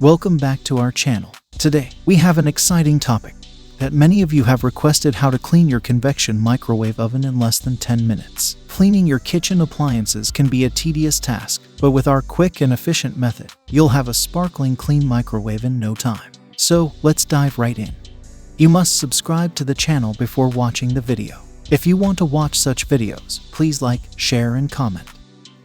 Welcome back to our channel. Today, we have an exciting topic that many of you have requested: how to clean your convection microwave oven in less than 10 minutes. Cleaning your kitchen appliances can be a tedious task, but with our quick and efficient method, you'll have a sparkling clean microwave in no time. So, let's dive right in. You must subscribe to the channel before watching the video. If you want to watch such videos, please like, share, and comment.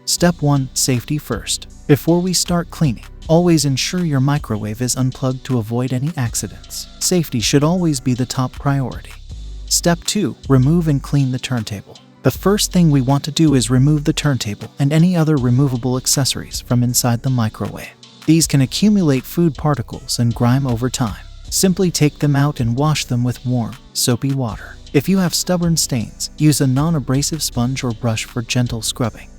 Step 1. Safety first. Before we start cleaning, always ensure your microwave is unplugged to avoid any accidents. Safety should always be the top priority. Step 2. Remove and clean the turntable. The first thing we want to do is remove the turntable and any other removable accessories from inside the microwave. These can accumulate food particles and grime over time. Simply take them out and wash them with warm, soapy water. If you have stubborn stains, use a non-abrasive sponge or brush for gentle scrubbing.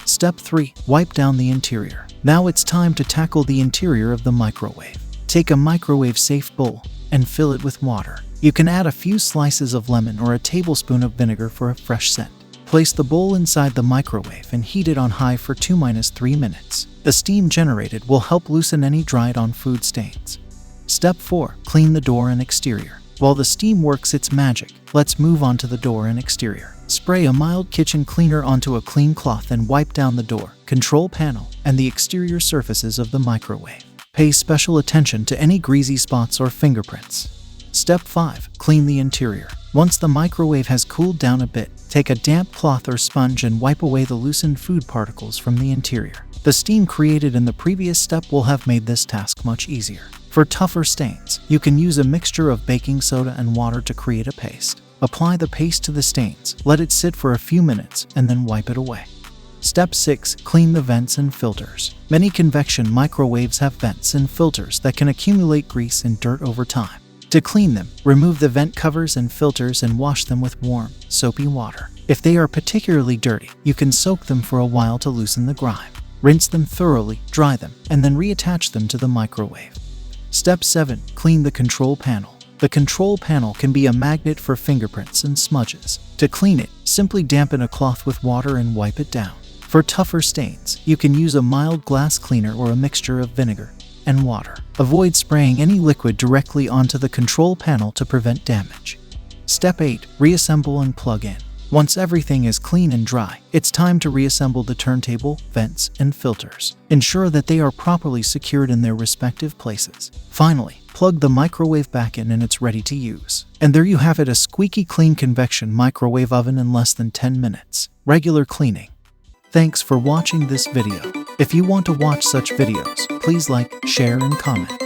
Step 3. Wipe down the interior. Now it's time to tackle the interior of the microwave. Take a microwave-safe bowl and fill it with water. You can add a few slices of lemon or a tablespoon of vinegar for a fresh scent. Place the bowl inside the microwave and heat it on high for 2-3 minutes. The steam generated will help loosen any dried-on food stains. Step 4. Clean the door and exterior. While the steam works its magic, let's move on to the door and exterior. Spray a mild kitchen cleaner onto a clean cloth and wipe down the door, control panel, and the exterior surfaces of the microwave. Pay special attention to any greasy spots or fingerprints. Step 5. Clean the interior. Once the microwave has cooled down a bit, take a damp cloth or sponge and wipe away the loosened food particles from the interior. The steam created in the previous step will have made this task much easier. For tougher stains, you can use a mixture of baking soda and water to create a paste. Apply the paste to the stains, let it sit for a few minutes, and then wipe it away. Step 6. Clean the vents and filters. Many convection microwaves have vents and filters that can accumulate grease and dirt over time. To clean them, remove the vent covers and filters and wash them with warm, soapy water. If they are particularly dirty, you can soak them for a while to loosen the grime. Rinse them thoroughly, dry them, and then reattach them to the microwave. Step 7. Clean the control panel. The control panel can be a magnet for fingerprints and smudges. To clean it, simply dampen a cloth with water and wipe it down. For tougher stains, you can use a mild glass cleaner or a mixture of vinegar and water. Avoid spraying any liquid directly onto the control panel to prevent damage. Step 8. Reassemble and plug in. Once everything is clean and dry, it's time to reassemble the turntable, vents, and filters. Ensure that they are properly secured in their respective places. Finally, plug the microwave back in and it's ready to use. And there you have it, a squeaky clean convection microwave oven in less than 10 minutes. Regular cleaning. Thanks for watching this video. If you want to watch such videos, please like, share, and comment.